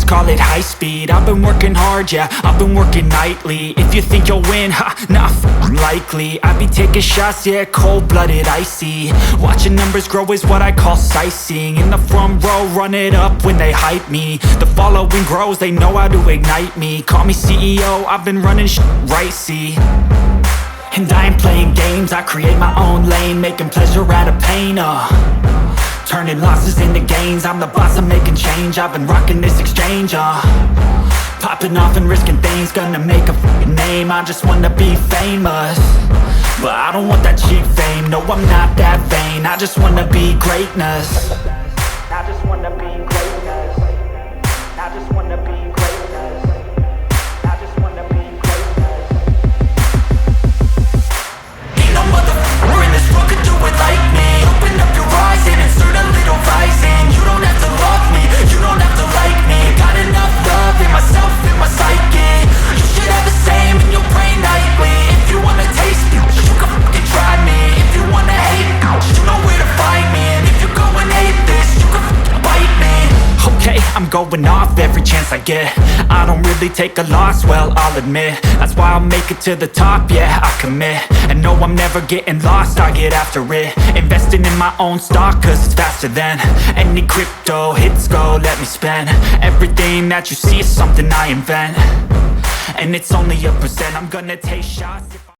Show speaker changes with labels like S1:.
S1: call it high speed. I've been working hard, yeah, I've been working nightly. If you think you'll win, ha, not likely. I be taking shots, yeah, cold-blooded, icy. Watching numbers grow is what I call sightseeing. In the front row, run it up when they hype me. The following grows, they know how to ignite me. Call me CEO, I've been running right, see. And I ain't playing games, I create my own lane, making pleasure out of pain, turning losses into gains. I'm the boss, I'm making change. I've been rocking this exchange, popping off and risking things. Gonna make a f***ing name. I just wanna be famous, but I don't want that cheap fame. No, I'm not that vain. I just wanna be greatness. I just wanna be greatness. I just wanna be greatness. I just wanna be greatness. Ain't no motherfucker in this world could do it like me. Open up your eyes and insert a little rising. You don't have to love me, you don't have to like me. Got enough love in myself, in my psyche. You should have the same in your brain nightly. If you wanna taste me, you can fucking try me. If you wanna hate me, you know where to find me. And if you go and hate this, you can fucking bite me. Okay, I'm going off every chance I get. I don't really take a loss, well, I'll admit. That's why I'll make it to the top, yeah, I commit. And no, I'm never getting lost, I get after it. Investing in my own stock, cause it's faster than any crypto hits go, let me spend. Everything that you see is something I invent, and it's only a percent. I'm gonna take shots.